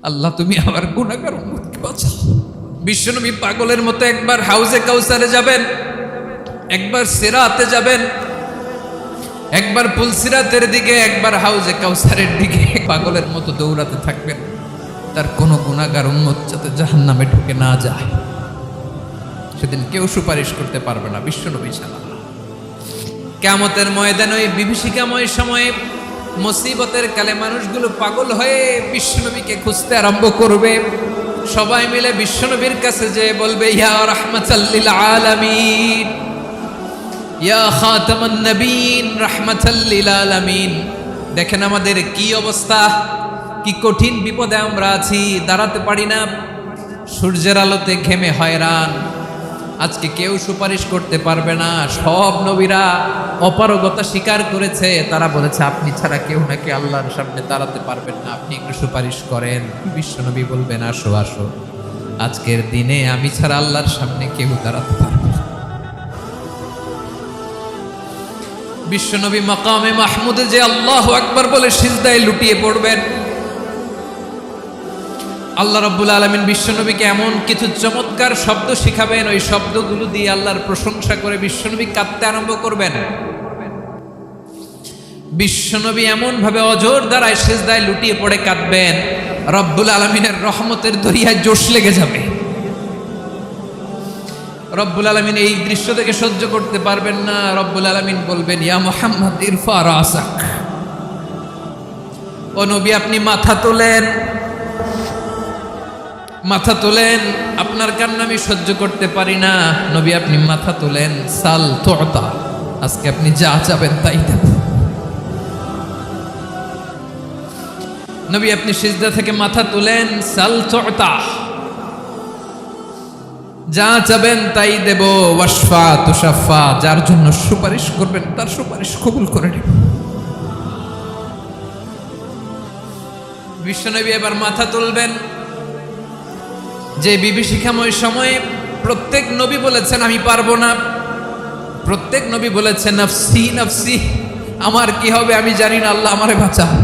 আল্লাহ তুমি আমার গুনাহগার উম্মতকে বাঁচাও। বিশ্বনবী পাগলের মতো একবার হাউজে কাউসারে যাবেন, একবার সিরাতে যাবেন, একবার পুলসিরাতের দিকে, একবার হাউজে কাউসারের দিকে পাগলের মতো দৌড়াতে থাকবেন। তার কোনো গুনাহগার উম্মত যাতে জাহান্নামে ঢুকে না যায়। সেদিন কেউ সুপারিশ করতে পারবে না বিশ্বনবী ছাড়া। কিয়ামতের ময়দানে ওই বিভীষিকাময় সময়ে মুসিবতের কালে মানুষগুলো পাগল হয়ে বিশ্বনবীকে খুঁজতে আরম্ভ করবে। সবাই মিলে বিশ্বনবীর কাছে যেয়ে বলবে, ইয়া রাহমাতাল লিল আলামিন, ইয়া খাতামান নবীন, রাহমাতাল লিল আলামিন। দেখেন আমাদের কি অবস্থা, কি কঠিন বিপদে আমরা আছি, দাঁড়াতে পারি না, সূর্যের আলোতে ঘেমে হয়রান। আজকে কেউ সুপারিশ করতে পারবে না। সব নবীরা অপারগতা স্বীকার করেছে, তারা বলেছে আপনি ছাড়া কেউ নাকি আল্লাহর সামনে দাঁড়াতে পারবেন না, আপনি একটু সুপারিশ করেন। বিশ্বনবী বলবেন, আসো আসো, আজকের দিনে আমি ছাড়া আল্লাহর সামনে কেউ দাঁড়াতে পারবে না। বিশ্বনবী মাকামে মাহমুদে যে আল্লাহু আকবার বলে সিজদায় লুটিয়ে পড়বেন। আল্লাহ রাব্বুল আলামিন বিশ্বনবীকে এমন কিছু চমৎকার শব্দ শিখাবেন, ওই শব্দগুলো দিয়ে আল্লাহর প্রশংসা করে বিশ্বনবী কাঁদতে আরম্ভ করবেন। বিশ্বনবী এমন ভাবে অজর দ্বারায় সিজদায় লুটিয়ে পড়ে কাঁদবেন, রব্বুল আলামিনের রহমতের দরিয়ায় জোশ লেগে যাবে। রব্বুল আলামিন এই দৃশ্য থেকে সহ্য করতে পারবেন না। রব্বুল আলামিন বলবেন, ইয়া মুহাম্মদ ইরফা রাসাক, ও নবী আপনি মাথা তোলেন, মাথা তোলেন, আপনার কান্না আমি সহ্য করতে পারি না। নবী আপনি মাথা তোলেন, সাল তুতা, আজকে আপনি যা চাবেন তাই দেব। নবী আপনি সিজদা থেকে মাথা তুলেন, সাল তুতা, যা চাবেন তাই দেব। ওয়াশফা তুশাফা, যার জন্য সুপারিশ করবেন তার সুপারিশ কবুল করে নেব। বিশ্বনবী এবার মাথা তুলবেন। যে বিভীষিকাময় সময়ে প্রত্যেক নবী বলেছেন আমি পারবো না, প্রত্যেক নবী বলেছেন নফসি নফসি, আমার কি হবে আমি জানি না, আল্লাহ আমারে বাঁচাও।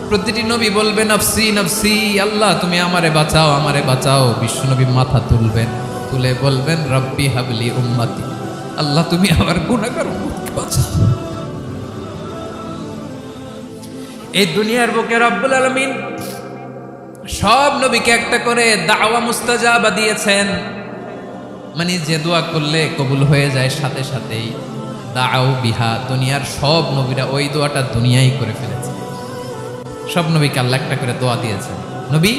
প্রতিটি নবী বলবে নফসি নফসি, আল্লাহ তুমি আমারে বাঁচাও, আমারে বাঁচাও। বিশ্বনবী মাথা তুলবেন, তুলে বলবেন রব্বি হাবলি উম্মতি, আল্লাহ তুমি আমার গুনাহগার উম্মতকে বাঁচাও। এই দুনিয়ার বুকে রব্বুল আলামিন সব নবীকে একটা করে দাওয়া মুস্তাজাবা দিয়েছেন, মানে যে দোয়া করলে কবুল হয়ে যায় সাথে সাথেই। দাও বিহা, দুনিয়ার সব নবীরা ওই দোয়াটা দুনিয়ায় করে ফেলেছে। সব নবীকে আল্লাহ একটা করে দোয়া দিয়েছেন, নবী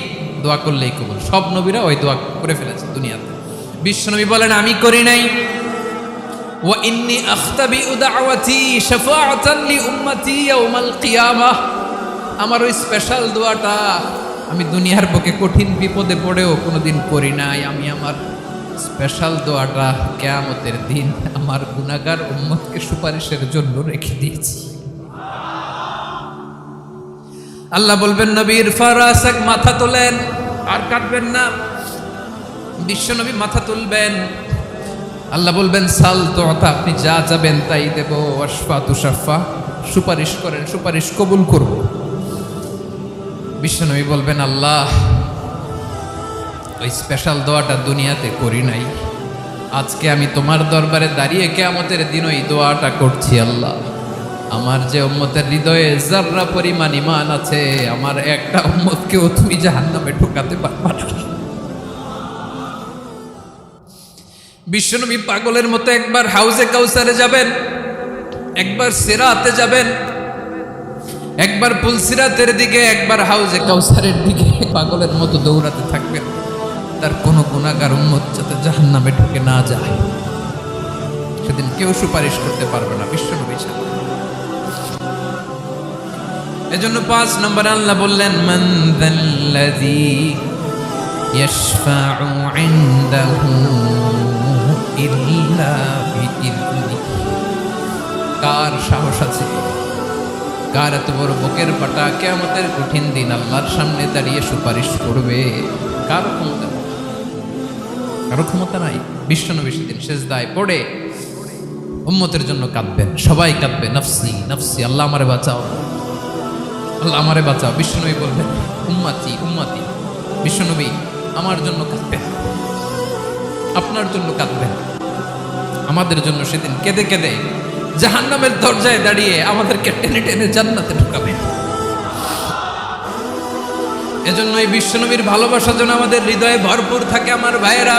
দোয়া করলেই কবুল। সব নবীরা ওই দোয়া করে ফেলেছে দুনিয়াতে। বিশ্বনবী বলেন আমি করি নাই। ওয়া ইন্নী আখতাবি দাওয়াতি শাফাআতান লি উম্মতি ইয়াউমাল কিয়ামাহ, আমার ওই স্পেশাল দোয়াটা আমি দুনিয়ার বুকে কঠিন বিপদে পড়েও কোনোদিন করি নাই। আমি আমার স্পেশাল দোয়াটা কিয়ামতের দিন আমার গুনাহগার উম্মতকে সুপারিশের জন্য রেখে দিয়েছি। আল্লাহ বলবেন নবী ইরফা রাসাক, মাথা তোলেন, আর কাটবেন না। বিশ্বনবী মাথা তুলবেন, আল্লাহ বলবেন সাল তুতা, আপনি যা চাবেন তাই দেব। ওয়াশফা তুশাফা, সুপারিশ করেন, সুপারিশ কবুল করব। বিশ্বনবী বলবেন আল্লাহ ওই স্পেশাল দোয়াটা দুনিয়াতে করি নাই, আজকে আমি তোমার দরবারে দাঁড়িয়ে কিয়ামতের দিন ওই দোয়াটা করছি। আল্লাহ আমার যে উম্মতের হৃদয়ে যাররা পরিমাণ ঈমান আছে, আমার একটা উম্মতকেও তুমি জাহান্নামে ঢোকাতে পারবা না। বিশ্বনবী পাগলের মতো একবার হাউজে কাউসারে যাবেন, একবার সিরাতে যাবেন, একবার পুলসিরাতের দিকে, একবার হাউজে কাউসারের দিকে পাগলের মতো দৌড়াতে থাকবেন। তার কোনো গুনাহগার উম্মত যাতে জাহান্নামে ঢুকে না যায়। সেদিন কেউ সুপারিশ করতে পারবে না বিশ্বনবী ছাড়া। এজন্য 5 নম্বরে আল্লাহ বললেন মান যাল্লাযী ইয়াশফাউ ইনদাহু ইল্লা বিইذনিহি, কার সাহস আছে, কার এত বড় বুকের পাটা কিয়ামতের কঠিন দিন আল্লাহর সামনে দাঁড়িয়ে সুপারিশ করবে? কারো ক্ষমতা নেই, কারো ক্ষমতা নাই। বিশ্বনবী সেদিন সিজদায় পড়ে উম্মতের জন্য কাঁদবেন, সবাই কাঁদবে নফসি নফসি, আল্লাহ আমারে বাঁচাও। আল্লাহ আমারে বাঁচাও। বিশ্বনবী বলবেন উম্মতি উম্মতি। বিশ্বনবী আমার জন্য কাঁদবেন, আপনার জন্য কাঁদবেন, আমাদের জন্য সেদিন কেঁদে কেঁদে জাহান্নামের দরজায় দাঁড়িয়ে আমাদেরকে টেনে টেনে জান্নাতে ঢুকাবেন। এজন্য এই বিশ্বনবীর ভালোবাসা যেন আমাদের হৃদয়ে ভরপুর থাকে। আমার ভাইয়েরা,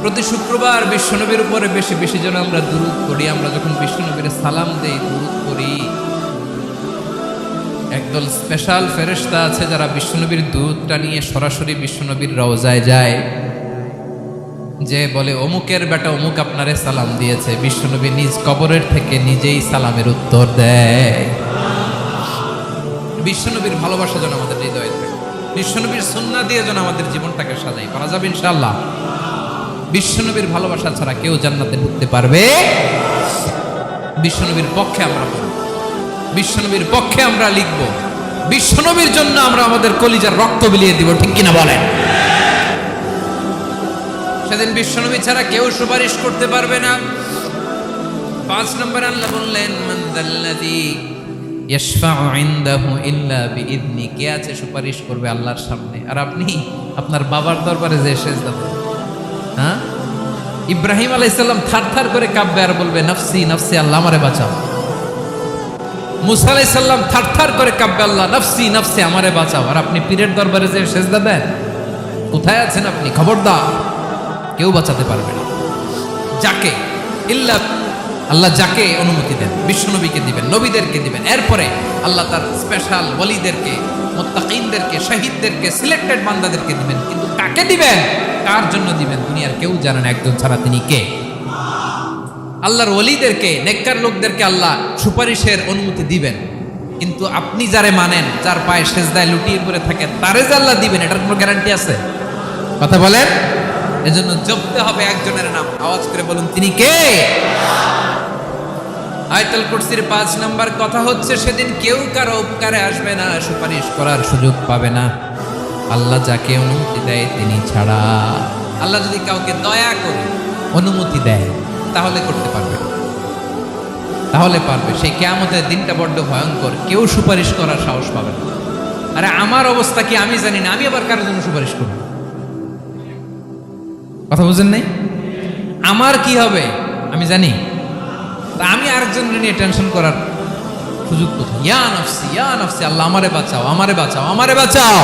প্রতি শুক্রবার বিশ্বনবীর উপরে বেশি বেশি যেন আমরা দুরূদ করি। আমরা যখন বিশ্বনবীর সালাম দেই, দুরূদ করি, একদল স্পেশাল ফেরেশতা আছে যারা বিশ্বনবীর দুধটা নিয়ে সরাসরি বিশ্বনবীর রওজায় যায়, যে বলে অমুকের বেটা অমুক আপনারে সালাম দিয়েছে। বিশ্বনবী নিজ কবরের থেকে নিজেই সালামের উত্তর দেয়। বিশ্বনবীর ভালোবাসা যেন আমাদের হৃদয়ে থাকে, বিশ্বনবীর সুন্নাহ দিয়ে যেন আমাদের জীবনটাকে সাজাই। পারা যাবে ইনশাআল্লাহ। বিশ্বনবীর ভালোবাসা ছাড়া কেউ জান্নাতে ঢুকতে পারবে। বিশ্বনবীর পক্ষে আমরা বলব, বিশ্বনবীর পক্ষে আমরা লিখব, বিশ্বনবীর জন্য আমরা আমাদের কলিজার রক্ত বিলিয়ে দিব। ঠিক কিনা বলেন? সেদিন বিশ্বনবী ছাড়া কেউ সুপারিশ করতে পারবে না। 5 নম্বর আল্লাহ বললেন মান যাল্লাযী ইয়াশফাউ ইনদাহু ইল্লা বিইذনি। কে আছে সুপারিশ করবে আল্লাহর সামনে? আর আপনি আপনার বাবার দরবারে যে সেজদা দেন, হ্যাঁ? ইব্রাহিম আলাইহিস সালাম থারথার করে কাঁপবে আর বলবে নাফসি নাফসি, আল্লাহ আমারে বাঁচাও। মুসা আলাইহিস সালাম থারথার করে কাঁপবে, আল্লাহ নাফসি নাফসি, আমারে বাঁচাও। আর আপনি পীরের দরবারে যে সেজদা দেন, কোথায় আছেন আপনি? খবরদার, কেউ বাঁচাতে পারবে না। যাকে ইল্লা আল্লাহ যাকে অনুমতি দেন, বিশ্বনবীকে দিবেন, নবীদেরকে দিবেন। এরপরে আল্লাহ তার স্পেশাল ওয়ালিদেরকে, মুত্তাকিনদেরকে, শহীদদেরকে, সিলেক্টেড বান্দাদেরকে দিবেন। কিন্তু কাকে দিবেন, কার জন্য দিবেন, দুনিয়ার কেউ জানে না একজন ছাড়া। তিনি কে? আল্লাহর ওয়ালিদেরকে, নেককার লোকদেরকে আল্লাহ সুপারিশের অনুমতি দিবেন। কিন্তু আপনি যারে মানেন, যার পায়ে সেজদায় লুটিয়ে পড়ে থাকেন, তারে যে আল্লাহ দিবেন, এটার কোনো গ্যারান্টি আছে? কথা বলেন। এজন্য জপতে হবে একজনের নাম। আওয়াজ করে বলুন, তিনি কে? আয়াতুল কুরসির 5 নাম্বার কথা হচ্ছে, সেদিন কেউ কারো উপকারে আসবে না, সুপারিশ করার সুযোগ পাবে না, আল্লাহ যাকে অনুমতি দেয় তিনি ছাড়া। আল্লাহ যদি কাউকে দয়া করে অনুমতি দেয় তাহলে করতে পারবে, তাহলে পারবে। সেই কিয়ামতের দিনটা বড্ড ভয়ঙ্কর, কেউ সুপারিশ করার সাহস পাবে না। আরে আমার অবস্থা কি আমি জানি না, আমি আবার কারোর জন্য সুপারিশ করব? কথা বুঝেন নাই? আমার কি হবে আমি জানি, তা আমি আরেকজনের নিয়ে টেনশন করার সুযোগ কোথায়? ইয়া নাফসি ইয়া নাফসি, আল্লাহ আমারে বাঁচাও, আমারে বাঁচাও, আমারে বাঁচাও।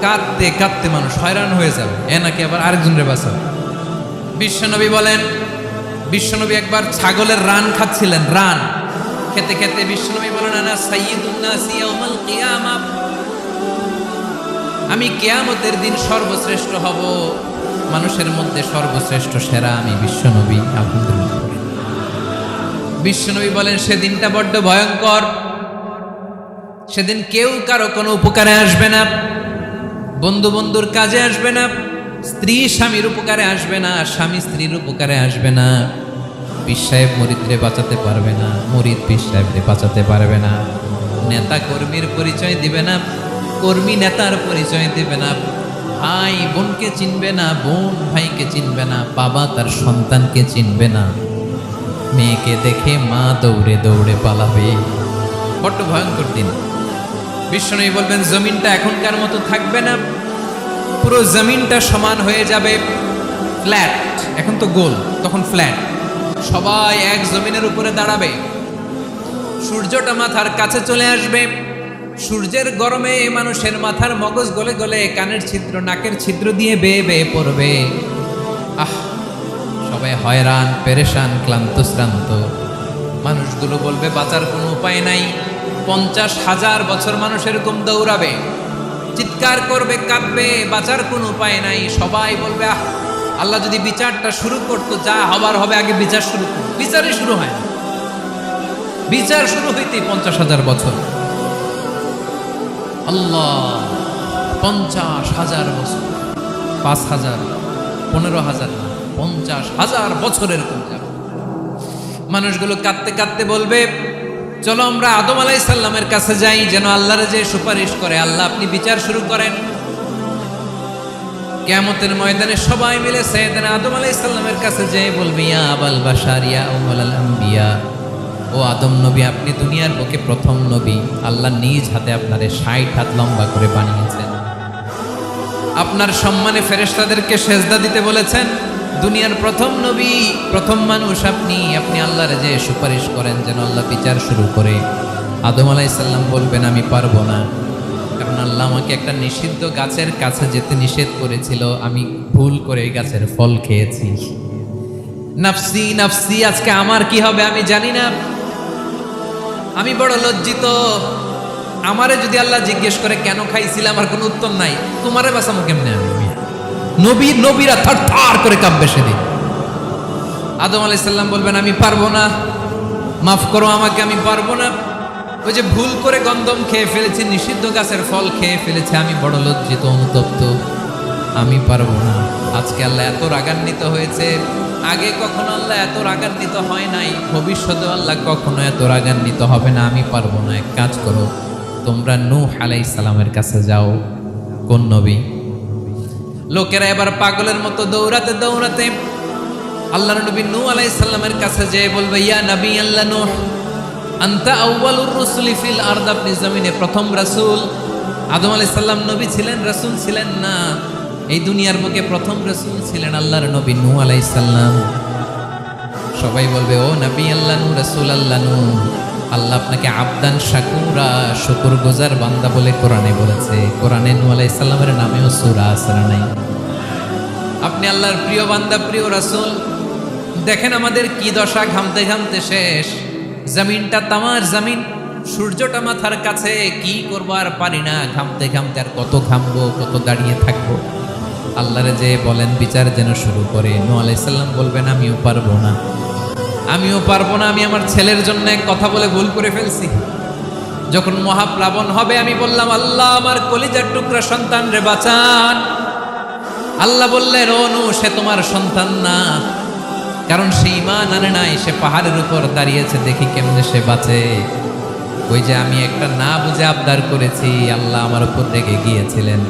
কাঁদতে কাঁদতে মানুষ হয়রান হয়ে যাবে, এ নাকি আবার আরেকজনের বাঁচাও। বিশ্বনবী বলেন, বিশ্বনবী একবার ছাগলের রান খাচ্ছিলেন। রান খেতে খেতে বিশ্বনবী বলেন, আনা সাইয়্যিদুন নাসি ইয়াউমাল কিয়ামা, আমি কিয়ামতের দিন সর্বশ্রেষ্ঠ হব, মানুষের মধ্যে সর্বশ্রেষ্ঠ সেরা আমি বিশ্বনবী। আলহামদুলিল্লাহ। বিশ্বনবী বলেন, সেদিনটা বড্ড ভয়ঙ্কর। সেদিন কেউ কারো কোনো উপকারে আসবে না, বন্ধু বন্ধুর কাজে আসবে না, স্ত্রী স্বামীর উপকারে আসবে না, স্বামী স্ত্রীর উপকারে আসবে না, পীর সাহেব মুরিদরে বাঁচাতে পারবে না, মুরিদ পীর সাহেবরে বাঁচাতে পারবে না, নেতা কর্মীর পরিচয় দিবে না, কর্মী নেতার পরিচয় দিবে না, ভাই বোনকে চিনবে না, বোন ভাইকে চিনবে না, বাবা তার সন্তানকে চিনবে না, মেয়েকে দেখে মা দৌড়ে দৌড়ে পালাবে। বড্ড ভয়ঙ্কর দিন। বিশ্বনবী বলবেন, জমিনটা এখনকার মতো থাকবে না, পুরো জমিনটা সমান হয়ে যাবে, ফ্ল্যাট। এখন তো গোল, তখন ফ্ল্যাট। সবাই এক জমিনের উপরে দাঁড়াবে, সূর্যটা মাথার কাছে চলে আসবে, সূর্যের গরমে মানুষের মাথার মগজ গলে গলে কানের ছিদ্র, নাকের ছিদ্র দিয়ে বেয়ে বেয়ে পড়বে। আহ, সবাই হয়রান, পেরেশান, ক্লান্ত শ্রান্ত। মানুষগুলো বলবে বাঁচার কোনো উপায় নাই। 50,000 বছর মানুষ এরকম দৌড়াবে, চিৎকার করবে, কাঁদবে, বাঁচার কোনো উপায় নাই। সবাই বলবে, আহ, আল্লাহ যদি বিচারটা শুরু করতো, যা হবার হবে, আগে বিচার শুরু করতো। বিচারই শুরু হয় না, বিচার শুরু হইতেই 50,000 বছর। আল্লাহ, 50,000 বছর, 5,000, 15,000, 50,000 বছরের কোন যাবে। মানুষগুলো কাঁদতে কাঁদতে বলবে, চলো আমরা আদম আলাইহিস সালামের কাছে যাই, যেন আল্লাহর যে সুপারিশ করে, আল্লাহ আপনি বিচার শুরু করেন। কিয়ামতের ময়দানে সবাই মিলে সাইয়েদনা আদম আলাইহিস সালামের কাছে যেয়ে বলবে, ইয়া আবাল বাশার ইয়া উম্মুল আম্বিয়া, ও ও আদম নবী, আপনি দুনিয়ার বুকে প্রথম নবী। আল্লাহ নিজ হাতে আপনারে 60 হাত লম্বা করে বানিয়েছেন। আপনার সম্মানে ফেরেশতাদেরকে সেজদা দিতে বলেছেন। দুনিয়ার প্রথম নবী, প্রথম মানুষ আপনি। আপনি আল্লাহর যে সুপারিশ করেন যেন আল্লাহ বিচার শুরু করে। আদম আলাইহিস সালাম বলবেন আমি পারবো না, কারণ আল্লাহ আমাকে একটা নিষিদ্ধ গাছের কাছে যেতে নিষেধ করেছিল, আমি ভুল করে এই গাছের ফল খেয়েছি। নাফসি নাফসি, আজকে আমার কি হবে আমি জানি না, আমি বড় লজ্জিত। আমারে যদি আল্লাহ জিজ্ঞেস করে কেন খাইছিলাম, আমার কোনো উত্তর নাই। তোমারে বাঁচামো কেমনে আমি? নবীরা থার থার করে কাঁপবে সেদিন। আদম আলাইহিস সালাম বলবেন আমি পারবো না, মাফ করো আমাকে, আমি পারবো না। ওই যে ভুল করে গন্ধম খেয়ে ফেলেছি, নিষিদ্ধ গাছের ফল খেয়ে ফেলেছে, আমি বড় লজ্জিত, অনুতপ্ত, আমি পারবো না। আজকে আল্লাহ এত রাগান্বিত হয়েছে, আগে কখনো আল্লাহ এত রাগান্বিত হয় নাই, ভবিষ্যতে আল্লাহ কখনো এত রাগান্বিত হবে না। আমি পারবো না। এক কাজ করো, তোমরা নূহ আলাইহিস সালামের কাছে যাও। কোন নবী? লোকেরা এবার পাগলের মতো দৌড়াতে দৌড়াতে আল্লাহর নবী নূহ আলাইহিস সালামের কাছে যেয়ে বলবে ইয়া নবী আল্লাহ নূহ, আনতা আউয়ালুর রুসুলি ফিল আরদ, আপনি জমিনে প্রথম রাসূল। আদম আলাইহিস সালাম নবী ছিলেন, রাসূল ছিলেন না। এই দুনিয়ার বুকে প্রথম রাসূল ছিলেন আল্লাহর নবী নূহ আলাইহিস সালাম। সবাই বলবে ও নবী আল্লাহ নূহ, রাসূল আল্লাহ নূহ, আল্লাহ আপনাকে আবদান শাকুরা, শুকরগুজার বান্দা বলে কোরআনে বলেছে। কোরআনে নূহ আলাইহিস সালামের নামেও সূরা আছে না নাই? আপনি আল্লাহর প্রিয় বান্দা, প্রিয় রাসূল। দেখেন আমাদের কি দশা, ঘামতে ঘামতে শেষ। জমিনটা তামার জমিন, সূর্যটা মাথার কাছে, কি করবো আর পারি না। ঘামতে ঘামতে আর কত ঘামবো, কত দাঁড়িয়ে থাকবো। আল্লাহরে যে বলেন বিচার যেন শুরু করে। নূহ আলাইহিস সালাম বলবেন আমিও পারবো না, আমিও পারবো না। আমি আমার ছেলের জন্য এক কথা বলে ভুল করে ফেলছি। যখন মহাপ্লাবন হবে আমি বললাম আল্লাহ আমার কলিজার টুকরা সন্তান রে বাঁচান। আল্লাহ বললেন ও নূহ, সে তোমার সন্তান না, কারণ সে ঈমান আনে নাই, সে পাহাড়ের উপর দাঁড়িয়েছে, দেখি কেমনে সে বাঁচে। ওই যে আমি একটা না বুঝে আবদার করেছি, আল্লাহ আমার উপর রেগে গিয়েছিলেন।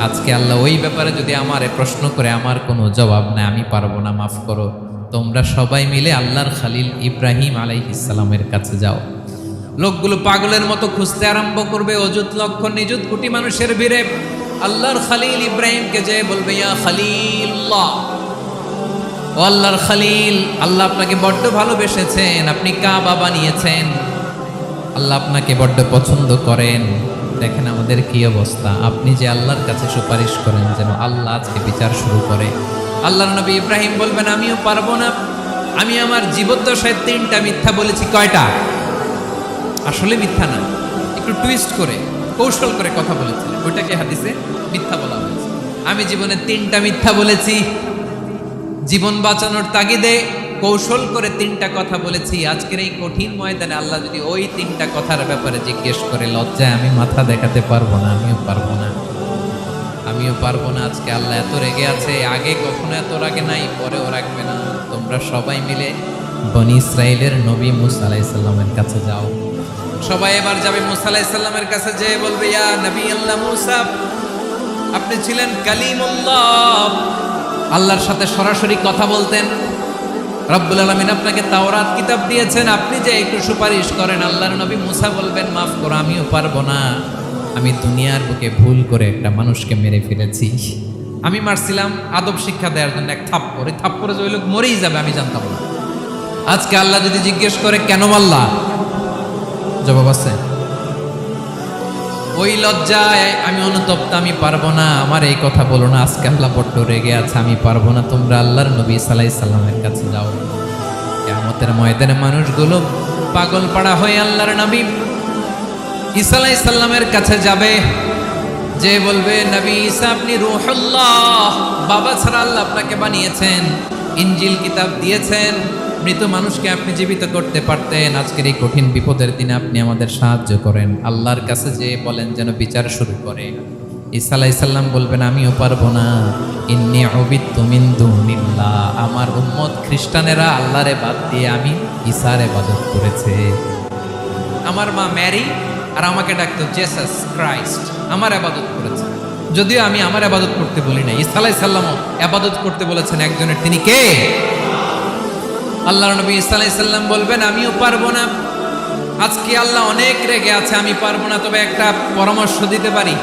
আজকে আল্লাহ ওই ব্যাপারে যদি আমারে প্রশ্ন করে, আমার কোনো জবাব নাই, আমি পারবো না, মাফ করো। তোমরা সবাই মিলে আল্লাহর খালিল ইব্রাহিম আলাইহিস সালামের কাছে যাও। লোকগুলো পাগলের মতো খুঁজতে আরম্ভ করবে, অযুত লক্ষ নিযুত কোটি মানুষের ভিড়ে আল্লাহর খালিল ইব্রাহিমকে যে বলবে ইয়া খালিল্লাহ, ও আল্লাহর খালিল, আল্লাহ আপনাকে বড্ড ভালোবেসেছেন, আপনি কাবা বানিয়েছেন, আল্লাহ আপনাকে বড্ড পছন্দ করেন। দেখেন আমাদের কি অবস্থা। আপনি যে আল্লাহর কাছে সুপারিশ করেন যেন আল্লাহ আজকে বিচার শুরু করে। আল্লাহর নবী ইব্রাহিম বলবেন আমিও পারবো না, আমি আমার জীবদ্দশায় 3টা মিথ্যা বলেছি। কয়টা? আসলে মিথ্যা না, একটু টুইস্ট করে কৌশল করে কথা বলেছিলেন, ওইটাকে হাদিসে মিথ্যা বলা হয়েছে। আমি জীবনে 3টা মিথ্যা বলেছি, জীবন বাঁচানোর তাগিদে কৌশল করে 3টা কথা বলেছি। আজকের এই কঠিন ময়দানে আল্লাহ যদি ওই 3টা কথার ব্যাপারে জিজ্ঞেস করে, লজ্জায় আমি মাথা দেখাতে পারবো না, আমিও পারবো না, আমিও পারবো না। আজকে আল্লাহ এত রেগে আছে, আগে কখনো এত রাগে নাই, পরেও রাখবে না। তোমরা সবাই মিলে বনি ইসরাইলের নবী মূসা আলাইহিস সালামের কাছে যাও। সবাই এবার যাবে মূসা আলাইহিস সালামের কাছে, যে বলবে ইয়া নবী আল্লাহ মূসা, আপনি ছিলেন কালিমুল্লাহ, আল্লাহর সাথে সরাসরি কথা বলতেন। রব্বুল আলামিন আপনাকে তাওরাত কিতাব দিয়েছেন, আপনি যে একটু সুপারিশ করেন। আল্লাহর নবী মূসা বলবেন মাফ করো, আমিও পারবো না, আমি দুনিয়ার বুকে ভুল করে একটা মানুষকে মেরে ফেলেছি। আমি মারছিলাম আদব শিক্ষা দেওয়ার জন্য এক থাপ্পড়, এই থাপ্পড়ে যে ওই লোক মরেই যাবে আমি জানতাম না। আজকে আল্লাহ যদি জিজ্ঞেস করে কেন মারলা, জবাব আছে? ওই লজ্জায় আমি অনুতপ্ত, আমি পারবো না, আমার এই কথা বলো না। আজকে আল্লাহ বড্ড রেগে আছে, আমি পারবো না। তোমরা আল্লাহর নবী ঈসা আলাইহিস সালামের কাছে যাও। কিয়ামতের ময়দানে মানুষগুলো পাগল পাড়া হয়ে আল্লাহর নবী ঈসা আলাইহিস সালামের কাছে যাবে, যে বলবে নবী ঈসা আপনি রূহুল্লাহ, বাবা ছাড়া আল্লাহ আপনাকে বানিয়েছেন, ইনজিল কিতাব দিয়েছেন, মৃত মানুষকে আপনি জীবিত করতে পারতেন। আজকের এই কঠিন বিপদের দিনে আপনি আমাদের সাহায্য করেন। আল্লাহর কাছে যে বলেন যেন বিচার শুরু করে। ঈসা আলাইহিস সালাম বলবেন আমিও পারবো না, ইন্নী উবিদতু মিন দুনিল্লাহ, আমার উম্মত খ্রিস্টানেরা আল্লাহরে বাদ দিয়ে আমি ঈসার ইবাদত করেছে। আমার মা ম্যারি আর আমাকে ডাকতো জেসাস ক্রাইস্ট, আমার ইবাদত করেছে, যদিও আমি আমার ইবাদত করতে বলি না। ঈসা আলাইহিস সালামও ইবাদত করতে বলেছেন একজনের, তিনি কে? আল্লাহ নবী সাল্লাল্লাহু আলাইহি সাল্লাম বলবেন আমিও পারবো না, আজকে আল্লাহ অনেক রেগে আছে, আমি পারবো না, তবে একটা পরামর্শ দিতে পারি,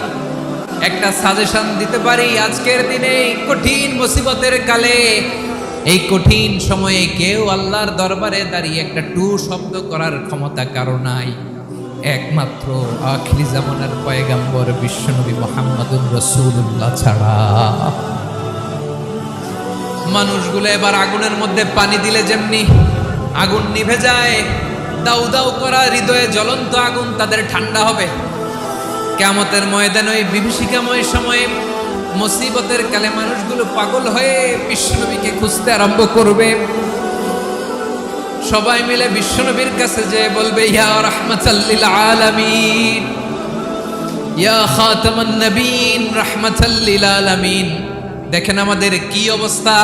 একটা সাজেশন দিতে পারি। আজকের দিনে এই কঠিন মুসিবতের কালে, এই কঠিন সময়ে কেউ আল্লাহর দরবারে দাঁড়িয়ে একটা টু শব্দ করার ক্ষমতা কারো নাই, একমাত্র আখিরি জামানার পয়গাম্বর বিশ্বনবী মুহাম্মদুর রাসূলুল্লাহ ছাড়া। মানুষগুলো এবার আগুনের মধ্যে পানি দিলে যেমনি আগুন নিভে যায়, দাউ দাউ করা হৃদয়ে জ্বলন্ত আগুন তাদের ঠান্ডা হবে। কিয়ামতের ময়দানে ওই বিভীষিকাময় সময়ে মুসিবতের কালে মানুষগুলো পাগল হয়ে বিশ্বনবীকে খুঁজতে আরম্ভ করবে। সবাই মিলে বিশ্বনবীর কাছে যেয়ে বলবে ইয়া রাহমাতাল লিল আলামিন, ইয়া খাতামান নবীন, রাহমাতাল লিল আলামিন। দেখেন আমাদের কি অবস্থা,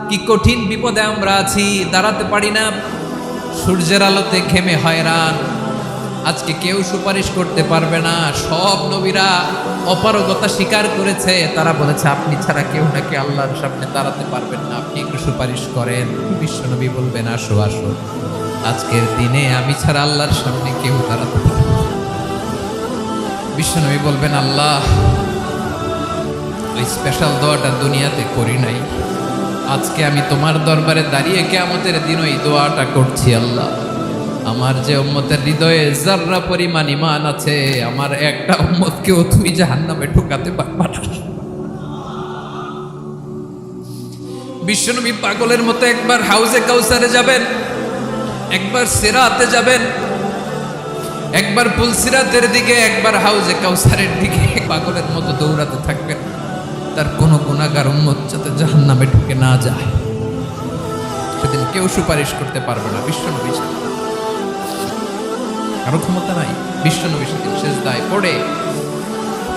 কি কঠিন বিপদে আমরা আছি, দাঁড়াতে পারি না, সূর্যের আলোতে ঘেমে হয়রান। আজকে কেউ সুপারিশ করতে পারবে না, সব নবীরা অপারগতা স্বীকার করেছে, তারা বলেছে আপনি ছাড়া কেউ নাকি আল্লাহর সামনে দাঁড়াতে পারবেন না, আপনি একটু সুপারিশ করেন। বিশ্বনবী বলবেন আসো আসো, আজকের দিনে আমি ছাড়া আল্লাহর সামনে কেউ দাঁড়াতে পারবে না। বিশ্বনবী বলবেন আল্লাহ ওই স্পেশাল দোয়াটা দুনিয়াতে করি নাই, আজকে আমি তোমার দরবারে দাঁড়িয়ে কিয়ামতের দিন ওই দোয়াটা করছি। আল্লাহ আমার যে উম্মতের হৃদয়ে যাররা পরিমাণ ঈমান আছে, আমার একটা উম্মতকেও তুমি জাহান্নামে ঢোকাতে পারবা না। বিশ্বনবী পাগলের মতো একবার হাউজে কাউসারে যাবেন, একবার সিরাতে যাবেন, একবার পুলসিরাতের দিকে, একবার হাউজে কাউসারের দিকে পাগলের মতো দৌড়াতে থাকবেন। তার কোনো গুনাহগার উম্মত যাতে জাহান্নামে ঢুকে না যায়, সেদিন কেউ সুপারিশ করতে পারবে না বিশ্বনবী ছাড়া, কারো ক্ষমতা নাই। বিশ্বনবী সেদিন সেজদায় পড়ে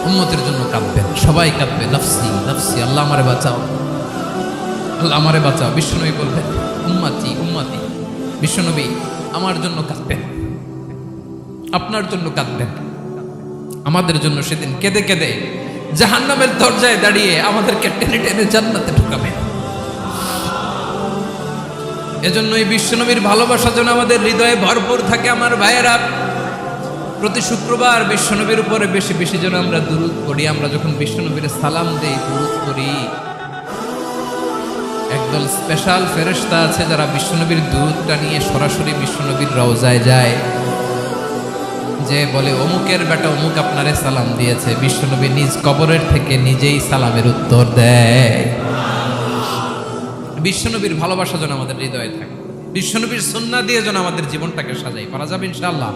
উম্মতের জন্য কাঁদবেন, সবাই কাঁদবে নাফসি নাফসি, আল্লাহ আমারে বাঁচাও, আল্লাহ আমারে বাঁচাও। বিশ্বনবী বলবেন উম্মতি উম্মতি। বিশ্বনবী আমার জন্য কাঁদবেন, আপনার জন্য কাঁদবেন, আমাদের জন্য সেদিন কেঁদে কেঁদে জাহান্নামের দরজায় দাঁড়িয়ে আমাদেরকে টেনে টেনে জান্নাতে ঢুকাবেন। এজন্যই বিশ্বনবীর ভালোবাসা যেন আমাদের হৃদয়ে ভরপুর থাকে। আমার ভাইয়েরা, প্রতি শুক্রবার বিশ্বনবীর উপরে বেশি বেশি যেন আমরা দুরূদ পড়ি। আমরা যখন বিশ্বনবীর সালাম দেই, দুরূদ পড়ি, একদল স্পেশাল ফেরেশতা আছে যারা বিশ্বনবীর দুরূদটা নিয়ে সরাসরি বিশ্বনবীর রওজায় যায়, যে বলে অমুকের বেটা অমুক আপনারে সালাম দিয়েছে। বিশ্বনবী নিজ কবরের থেকে নিজেই সালামের উত্তর দেয়। বিশ্বনবীর ভালোবাসা যেন আমাদের হৃদয়ে থাকে, বিশ্বনবীর সুন্নাহ দিয়ে যেন আমাদের জীবনটাকে সাজাই, পারা যাবে ইনশাআল্লাহ।